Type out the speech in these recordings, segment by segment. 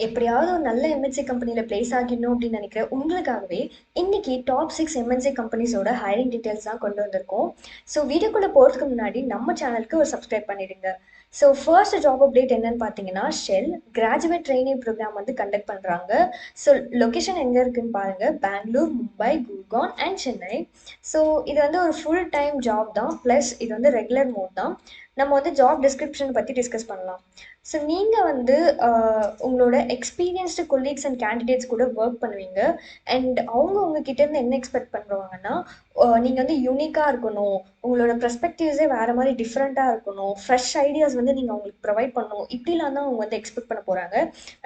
எப்படியாவது ஒரு நல்ல எம்என்சி கம்பெனியில் பிளேஸ் ஆகிடணும் அப்படின்னு நினைக்கிற உங்களுக்காகவே இன்னைக்கு டாப் 6 எம்என்சி கம்பெனிஸோட ஹைரிங் டீட்டெயில்ஸ் தான் கொண்டு வந்திருக்கோம். ஸோ வீடியோக்குள்ளே போகிறதுக்கு முன்னாடி நம்ம சேனலுக்கு ஒரு சப்ஸ்கிரைப் பண்ணிடுங்க. ஸோ ஃபர்ஸ்ட் ஜாப் அப்டேட் என்னன்னு பார்த்தீங்கன்னா ஷெல் கிராஜுவேட் ட்ரைனிங் ப்ரோக்ராம் வந்து கண்டக்ட் பண்ணுறாங்க. ஸோ லொக்கேஷன் எங்கே இருக்குன்னு பாருங்கள், பெங்களூர், மும்பை, குர்கான் அண்ட் சென்னை. ஸோ இது வந்து ஒரு ஃபுல் டைம் ஜாப் தான், ப்ளஸ் இது வந்து ரெகுலர் மோட் தான். நம்ம வந்து ஜாப் டிஸ்கிரிப்ஷன் பற்றி டிஸ்கஸ் பண்ணலாம். ஸோ நீங்கள் வந்து உங்களோட எக்ஸ்பீரியன்ஸ்டு கொலீக்ஸ் அண்ட் கேண்டிடேட்ஸ் கூட ஒர்க் பண்ணுவீங்க. அண்ட் அவங்க உங்ககிட்டேருந்து என்ன எக்ஸ்பெக்ட் பண்ணுவாங்கன்னா, நீங்கள் வந்து யூனிக்காக இருக்கணும், உங்களோட பெர்ஸ்பெக்டிவ்ஸே வேறு மாதிரி டிஃப்ரெண்ட்டாக இருக்கணும், ஃப்ரெஷ் ஐடியாஸ் வந்து நீங்கள் அவங்களுக்கு ப்ரொவைட் பண்ணணும், இப்படிலாம் தான் அவங்க வந்து எக்ஸ்பெக்ட் பண்ண போகிறாங்க.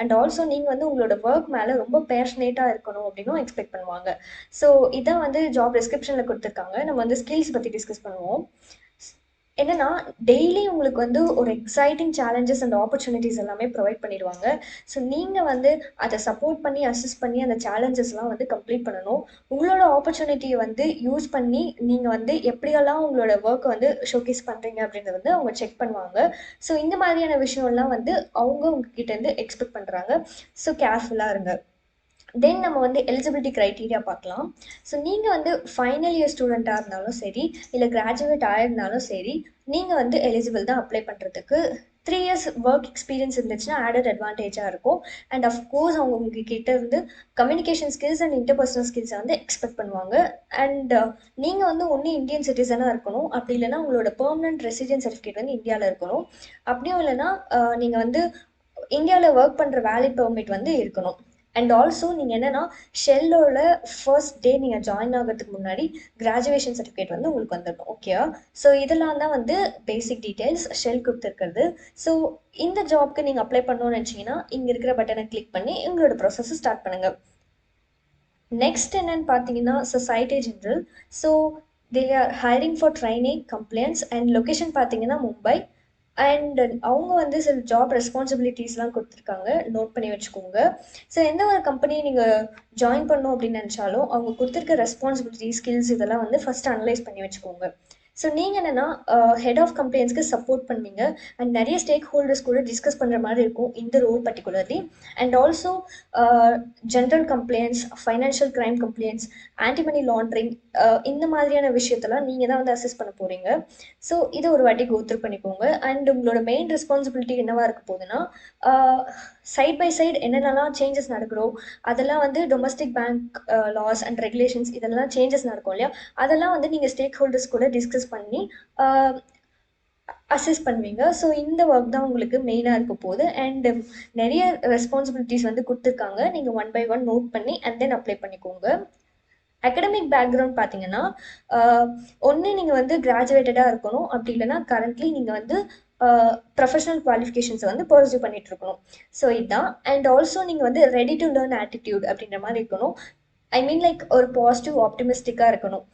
அண்ட் ஆல்சோ நீங்கள் வந்து உங்களோட ஒர்க் மேலே ரொம்ப பேஷனேட்டாக இருக்கணும் அப்படின்னும் எக்ஸ்பெக்ட் பண்ணுவாங்க. ஸோ இதான் வந்து ஜாப் டிஸ்கிரிப்ஷனில் கொடுத்துருக்காங்க. நம்ம வந்து ஸ்கில்ஸ் பற்றி டிஸ்கஸ் பண்ணுவோம். என்னன்னா டெய்லி உங்களுக்கு வந்து ஒரு எக்ஸைட்டிங் சேலஞ்சஸ் அண்ட் ஆப்பர்ச்சுனிட்டிஸ் எல்லாமே ப்ரொவைட் பண்ணிடுவாங்க. ஸோ நீங்கள் வந்து அதை சப்போர்ட் பண்ணி அசிஸ்ட் பண்ணி அந்த சேலஞ்சஸ்லாம் வந்து கம்ப்ளீட் பண்ணணும். உங்களோட ஆப்பர்ச்சுனிட்டியை வந்து யூஸ் பண்ணி நீங்கள் வந்து எப்படியெல்லாம் உங்களோட ஒர்க்கை வந்து ஷோகேஸ் பண்ணுறீங்க அப்படின்றத வந்து அவங்க செக் பண்ணுவாங்க. ஸோ இந்த மாதிரியான விஷயம்லாம் வந்து அவங்க உங்ககிட்டேருந்து எக்ஸ்பெக்ட் பண்ணுறாங்க. ஸோ கேர்ஃபுல்லாக இருங்க. தென் நம்ம வந்து எலிஜிபிலிட்டி க்ரைட்டீரியா பார்க்கலாம். ஸோ நீங்கள் வந்து ஃபைனல் இயர் ஸ்டூடெண்ட்டாக இருந்தாலும் சரி, இல்லை கிராஜுவேட் ஆகிருந்தாலும் சரி, நீங்கள் வந்து எலிஜிபிள் தான் அப்ளை பண்ணுறதுக்கு. 3 இயர்ஸ் ஒர்க் எக்ஸ்பீரியன்ஸ் இருந்துச்சுன்னா ஆடட் அட்வான்டேஜாக இருக்கும். அண்ட் அஃப்கோர்ஸ் அவங்க உங்ககிட்ட இருந்து கம்யூனிகேஷன் ஸ்கில்ஸ் அண்ட் இன்டர்பர்சனல் ஸ்கில்ஸை வந்து எக்ஸ்பெக்ட் பண்ணுவாங்க. அண்ட் நீங்கள் வந்து ஒன்று இந்தியன் சிட்டிசனாக இருக்கணும், அப்படி இல்லைன்னா உங்களோட பெர்மனன்ட் ரெசிடென்ட் சர்டிஃபிகேட் வந்து இந்தியாவில் இருக்கணும். அப்படியும் இல்லைன்னா நீங்கள் வந்து இந்தியாவில் ஒர்க் பண்ணுற வேலிட் பெர்மிட் வந்து இருக்கணும். அண்ட் ஆல்சோ நீங்கள் என்னென்னா ஷெல்லோட ஃபர்ஸ்ட் டே நீங்கள் ஜாயின் ஆகிறதுக்கு முன்னாடி கிராஜுவேஷன் சர்டிஃபிகேட் வந்து உங்களுக்கு வந்துடும். ஓகேவா? ஸோ இதெல்லாம் தான் வந்து பேசிக் டீட்டெயில்ஸ் ஷெல் கொடுத்துருக்கிறது. ஸோ இந்த ஜாப்க்கு நீங்கள் அப்ளை பண்ணணும்னு நினச்சிங்கன்னா இங்கே இருக்கிற பட்டனை கிளிக் பண்ணி உங்களோட ப்ராசஸை ஸ்டார்ட் பண்ணுங்கள். நெக்ஸ்ட் என்னன்னு பார்த்தீங்கன்னா society general. So they are hiring for training complaints and location பார்த்தீங்கன்னா மும்பை. அண்ட் அவங்க வந்து சில ஜாப் ரெஸ்பான்சிபிலிட்டிஸ்லாம் கொடுத்துருக்காங்க, நோட் பண்ணி வச்சுக்கோங்க. ஸோ எந்த ஒரு கம்பெனியை நீங்கள் ஜாயின் பண்ணணும் அப்படின்னு நினச்சாலும் அவங்க கொடுத்துருக்க ரெஸ்பான்சிபிலிட்டி ஸ்கில்ஸ் இதெல்லாம் வந்து ஃபஸ்ட் அனலைஸ் பண்ணி வச்சுக்கோங்க. ஸோ நீங்கள் என்னென்னா ஹெட் ஆஃப் கம்ப்ளைண்ட்ஸ்க்கு சப்போர்ட் பண்ணுவீங்க. அண்ட் நிறைய ஸ்டேக் ஹோல்டர்ஸ் கூட டிஸ்கஸ் பண்ணுற மாதிரி இருக்கும் இந்த role particularly. And also general complaints, financial crime complaints, anti money laundering, இந்த மாதிரியான விஷயத்தெல்லாம் நீங்கள் தான் வந்து அசஸ் பண்ண போகிறீங்க. ஸோ இதை ஒரு வாட்டி கோத்ரூ பண்ணிக்கோங்க. அண்ட் உங்களோட மெயின் ரெஸ்பான்சிபிலிட்டி என்னவாக இருக்க போகுதுன்னா, சைட் பை சைடு என்னென்னலாம் சேஞ்சஸ் நடக்கிறோ அதெல்லாம் வந்து domestic bank laws and regulations இதெல்லாம் சேஞ்சஸ் நடக்கும் இல்லையா, அதெல்லாம் வந்து நீங்கள் ஸ்டேக் ஹோல்டர்ஸ் கூட டிஸ்கஸ் பண்ணி அசஸ் பண்ணுவீங்க. ஸோ இந்த ஒர்க் தான் உங்களுக்கு மெயினாக இருக்க போகுது. அண்ட் நிறைய ரெஸ்பான்சிபிலிட்டிஸ் வந்து கொடுத்துருக்காங்க, நீங்கள் ஒன் பை ஒன் நோட் பண்ணி அண்ட் தென் அப்ளை பண்ணிக்கோங்க. அகடமிக் பேக்ரவுண்ட் பார்த்தீங்கன்னா ஒன்று நீங்கள் வந்து கிராஜுவேட்டடாக இருக்கணும், அப்படி இல்லைன்னா கரண்ட்லி நீங்கள் வந்து ப்ரொஃபஷனல் குவாலிஃபிகேஷன்ஸை வந்து பர்சியூ பண்ணிட்டு இருக்கணும். ஸோ இதுதான். அண்ட் ஆல்சோ நீங்கள் வந்து ரெடி டு லேர்ன் ஆட்டிடியூட் அப்படின்ற மாதிரி இருக்கணும். ஐ மீன் லைக் ஒரு பாசிட்டிவ் ஆப்டிமிஸ்டிக்காக இருக்கணும்.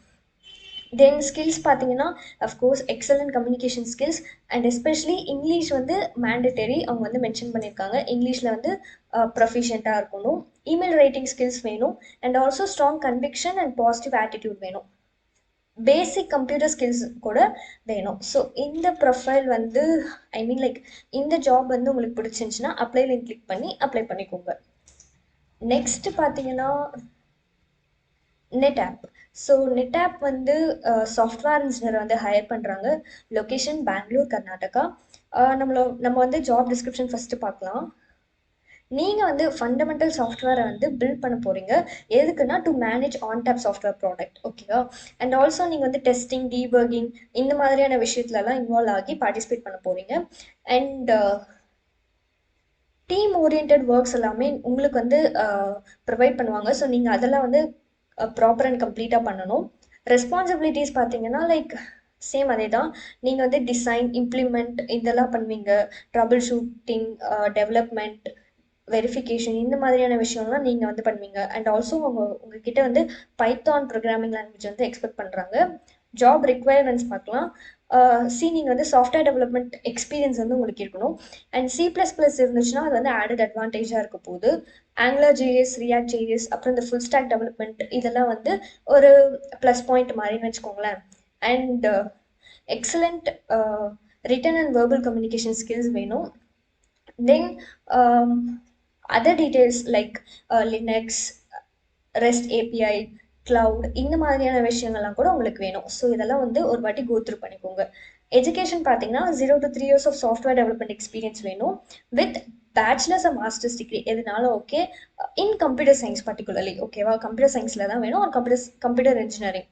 தென் ஸ்கில்ஸ் பார்த்தீங்கன்னா of course excellent communication skills and especially English வந்து மேண்டட்டரி அவங்க வந்து மென்ஷன் பண்ணியிருக்காங்க. இங்கிலீஷில் வந்து ப்ரொஃபிஷியண்ட்டாக இருக்கணும். இமெயில் ரைட்டிங் ஸ்கில்ஸ் வேணும். And also strong conviction and positive attitude வேணும். பேசிக் கம்ப்யூட்டர் ஸ்கில்ஸ் கூட வேணும். ஸோ இந்த ப்ரொஃபைல் வந்து ஐ மீன் லைக் இந்த ஜாப் வந்து உங்களுக்கு பிடிச்சிருந்துச்சுன்னா அப்ளை லிங்க் கிளிக் பண்ணி அப்ளை பண்ணிக்கோங்க. நெக்ஸ்ட் பார்த்தீங்கன்னா NetApp. So NetApp வந்து சாஃப்ட்வேர் இன்ஜினியர் வந்து ஹையர் பண்ணுறாங்க. லொக்கேஷன் பெங்களூர், கர்நாடகா. நம்ம வந்து ஜாப் டிஸ்கிரிப்ஷன் ஃபஸ்ட்டு பார்க்கலாம். நீங்கள் வந்து ஃபண்டமெண்டல் சாஃப்ட்வேரை வந்து பில்ட் பண்ண போகிறீங்க. எதுக்குன்னா to manage on top software product. ஓகேவா? அண்ட் ஆல்சோ நீங்கள் வந்து டெஸ்டிங், டீபர்கிங் இந்த மாதிரியான விஷயத்துலலாம் இன்வால்வ் ஆகி பார்ட்டிசிபேட் பண்ண போகிறீங்க. அண்ட் டீம் ஓரியன்ட் ஒர்க்ஸ் எல்லாமே உங்களுக்கு வந்து ப்ரொவைட் பண்ணுவாங்க. ஸோ நீங்கள் அதெல்லாம் வந்து ப்ராப்பர் அண்ட் கம்ப்ளீட்டாக பண்ணணும். ரெஸ்பான்சிபிலிட்டிஸ் பார்த்தீங்கன்னா லைக் சேம் அதே தான். நீங்கள் வந்து டிசைன், இம்ப்ளிமெண்ட் இதெல்லாம் பண்ணுவீங்க. ட்ரபிள் ஷூட்டிங், டெவலப்மெண்ட், வெரிஃபிகேஷன் இந்த மாதிரியான விஷயம்லாம் நீங்கள் வந்து பண்ணுவீங்க. அண்ட் ஆல்சோ உங்ககிட்ட வந்து பைத்தான் ப்ரோக்ராமிங் லாங்குவேஜ் வந்து எக்ஸ்பெக்ட் பண்ணுறாங்க. ஜாப் ரிக்வயர்மெண்ட்ஸ் பார்க்கலாம். நீங்கள் வந்து சாஃப்ட்வேர் டெவலப்மெண்ட் எக்ஸ்பீரியன்ஸ் வந்து உங்களுக்கு இருக்கணும். அண்ட் C++ இருந்துச்சுன்னா அது வந்து ஆடட் அட்வான்டேஜாக இருக்க போகுது. ஆங்குலர் ஜேஎஸ், ரியாக்ட் ஜேஎஸ், அப்புறம் இந்த ஃபுல் ஸ்டாக் டெவலப்மெண்ட் இதெல்லாம் வந்து ஒரு ப்ளஸ் பாயிண்ட் மாதிரின்னு வச்சுக்கோங்களேன். And excellent written and verbal communication skills வேணும். Then other details like Linux, REST API, cloud, இந்த மாதிரியான விஷயங்கள்லாம் கூட உங்களுக்கு வேணும். ஸோ இதெல்லாம் வந்து ஒரு வாட்டி கோத்ரூ பண்ணிக்கோங்க. எஜுகேஷன் பார்த்தீங்கன்னா 0 to 3 years of software development experience வேணும் with bachelors and masters degree எதுனாலும் okay. In computer science particularly ஓகேவா, கம்ப்யூட்டர் சயின்ஸில் தான் வேணும், ஒரு கம்ப்யூட்டர் இன்ஜினியரிங்.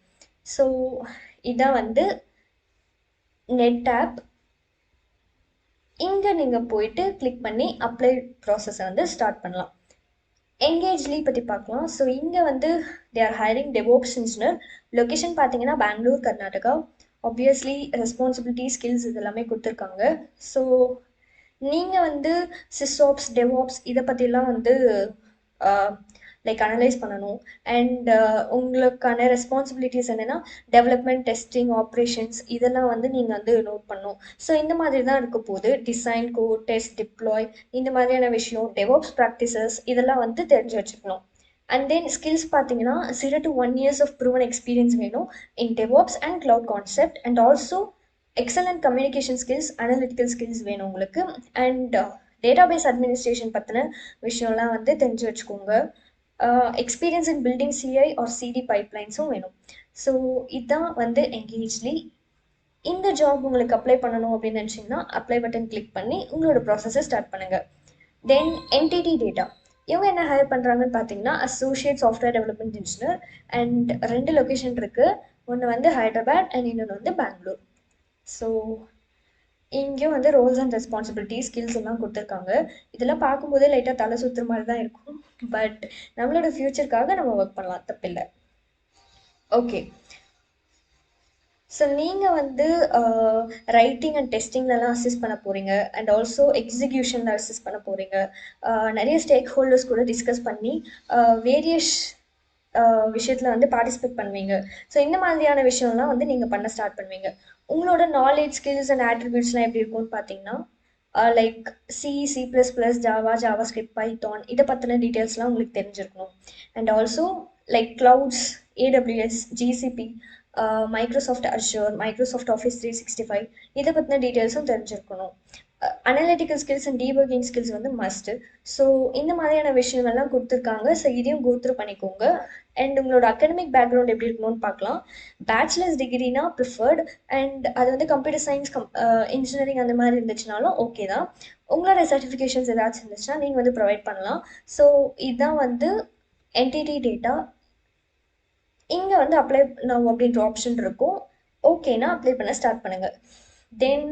ஸோ இதான் வந்து நெட் ஆப். இங்கே நீங்கள் போயிட்டு கிளிக் பண்ணி அப்ளை ப்ராசஸை வந்து ஸ்டார்ட் பண்ணலாம். என்கேஜ்லி பற்றி பார்க்கலாம். ஸோ இங்கே வந்து they are hiring DevOps engineer. Location பார்த்தீங்கன்னா Bangalore, Karnataka. Obviously responsibility, skills இது எல்லாமே கொடுத்துருக்காங்க. ஸோ நீங்கள் வந்து சிஸ்ஆப்ஸ், டெவாப்ஸ் இதை பற்றிலாம் வந்து லைக் அனலைஸ் பண்ணணும். அண்ட் உங்களுக்கான ரெஸ்பான்சிபிலிட்டிஸ் என்னென்னா டெவலப்மெண்ட், டெஸ்டிங், ஆப்ரேஷன்ஸ் இதெல்லாம் வந்து நீங்கள் வந்து நோட் பண்ணணும். ஸோ இந்த மாதிரி தான் இருக்க போது. டிசைன், கோட், டெஸ்ட், டிப்ளாய் இந்த மாதிரியான விஷயம், டெவாப்ஸ் ப்ராக்டிசஸ் இதெல்லாம் வந்து தெரிஞ்சு வச்சுக்கணும். அண்ட் தென் ஸ்கில்ஸ் பார்த்தீங்கன்னா 0 to 1 years of proven experience வேணும் in DevOps and cloud concept. And also excellent communication skills, analytical skills வேணும் உங்களுக்கு. அண்ட் டேட்டாபேஸ் அட்மினிஸ்ட்ரேஷன் பற்றின விஷயம்லாம் வந்து தெரிஞ்சு வச்சுக்கோங்க. Experience in building CI or CD பைப்லைன்ஸும் வேணும். ஸோ இதுதான் வந்து என்கேஜ்லி. இந்த ஜாப் உங்களுக்கு அப்ளை பண்ணணும் அப்படின்னு நினச்சிங்கன்னா அப்ளை பட்டன் கிளிக் பண்ணி உங்களோட ப்ராசஸை ஸ்டார்ட் பண்ணுங்கள். தென் என்டிடி டேட்டா இவங்க என்ன ஹையர் பண்ணுறாங்கன்னு பார்த்தீங்கன்னா associate software development engineer. And 2 location இருக்குது. ஒன்று வந்து ஹைதராபாத் அண்ட் இன்னொன்று வந்து பெங்களூர். ஸோ இங்கேயும் வந்து ரோல்ஸ் அண்ட் ரெஸ்பான்சிபிலிட்டி, ஸ்கில்ஸ் எல்லாம் கொடுத்துருக்காங்க. இதெல்லாம் பார்க்கும்போதே லைட்டாக தலை சுற்றுற மாதிரி தான் இருக்கும். பட் நம்மளோட ஃப்யூச்சருக்காக நம்ம ஒர்க் பண்ணலாம், தப்பில்லை. ஓகே. ஸோ நீங்கள் வந்து ரைட்டிங் அண்ட் டெஸ்டிங்லலாம் அசிஸ்ட் பண்ண போகிறீங்க. அண்ட் ஆல்சோ எக்ஸிக்யூஷனில் அசிஸ்ட் பண்ண போகிறீங்க. நிறைய ஸ்டேக் ஹோல்டர்ஸ் கூட டிஸ்கஸ் பண்ணி வேரியஸ் விஷயத்தில் வந்து பார்ட்டிசிபேட் பண்ணுவீங்க. ஸோ இந்த மாதிரியான விஷயம்லாம் வந்து நீங்கள் பண்ண ஸ்டார்ட் பண்ணுவீங்க. உங்களோட நாலேஜ், ஸ்கில்ஸ் அண்ட் ஆட்ரிபியூட்ஸ்லாம் எப்படி இருக்கும்னு பார்த்தீங்கன்னா like C++, Java, Java script, Python இதை பற்றின டீட்டெயில்ஸ்லாம் உங்களுக்கு தெரிஞ்சிருக்கணும். And also like clouds, AWS, GCP, Microsoft Azure, Microsoft office 365 இதை பற்றின டீட்டெயில்ஸும் தெரிஞ்சிருக்கணும். Analytical skills and debugging skills வந்து மஸ்ட்டு. ஸோ இந்த மாதிரியான விஷயங்கள்லாம் கொடுத்துருக்காங்க. ஸோ இதையும் கோத்ரூ பண்ணிக்கோங்க. அண்ட் உங்களோட அகடமிக் பேக்ரவுண்ட் எப்படி இருக்கணும்னு பார்க்கலாம். Bachelors டிகிரினா preferred. அண்ட் அது வந்து கம்ப்யூட்டர் சயின்ஸ், இன்ஜினியரிங் அந்த மாதிரி இருந்துச்சுனாலும் ஓகே தான். உங்களோட சர்டிஃபிகேஷன்ஸ் ஏதாச்சும் இருந்துச்சுன்னா நீங்கள் வந்து ப்ரொவைட் பண்ணலாம். ஸோ இதுதான் வந்து என்டிடி டேட்டா. இங்கே வந்து அப்ளை நவ் அப்படின்ற ஆப்ஷன் இருக்கும். ஓகேனா அப்ளை பண்ண ஸ்டார்ட் பண்ணுங்கள். Then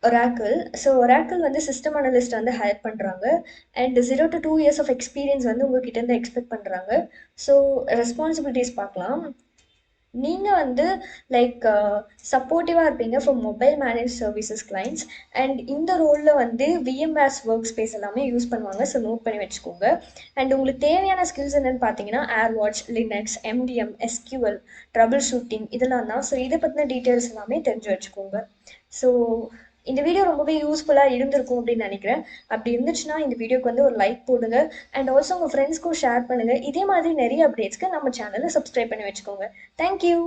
Oracle. ஸோ ஒராக்கிள் வந்து சிஸ்டம் அனலிஸ்ட் வந்து ஹையர் பண்ணுறாங்க. And 0 to 2 years of experience வந்து உங்ககிட்டேருந்து எக்ஸ்பெக்ட் பண்ணுறாங்க. ஸோ ரெஸ்பான்சிபிலிட்டிஸ் பார்க்கலாம். நீங்கள் வந்து லைக் சப்போர்ட்டிவாக இருப்பீங்க for mobile manage services clients. And இந்த ரோலில் வந்து VMware ஒர்க் ஸ்பேஸ் எல்லாமே யூஸ் பண்ணுவாங்க. ஸோ நோட் பண்ணி வச்சுக்கோங்க. அண்ட் உங்களுக்கு தேவையான ஸ்கில்ஸ் என்னென்னு பார்த்தீங்கன்னா AirWatch, Linux, MDM, SQL, troubleshooting இதெல்லாம் தான். ஸோ இதை பற்றின டீட்டெயில்ஸ் எல்லாமே தெரிஞ்சு வச்சுக்கோங்க. ஸோ இந்த வீடியோ ரொம்பவே யூஸ்ஃபுல்லாக இருந்திருக்கும் அப்படின்னு நினைக்கிறேன். அப்படி இருந்துச்சுன்னா இந்த வீடியோக்கு வந்து ஒரு லைக் போடுங்க. அண்ட் ஆல்சோ உங்கள் ஃப்ரெண்ட்ஸ்க்கும் ஷேர் பண்ணுங்கள். இதே மாதிரி நிறைய அப்டேட்ஸ்க்கு நம்ம சேனலை சப்ஸ்கிரைப் பண்ணி வச்சுக்கோங்க. தேங்க்யூ.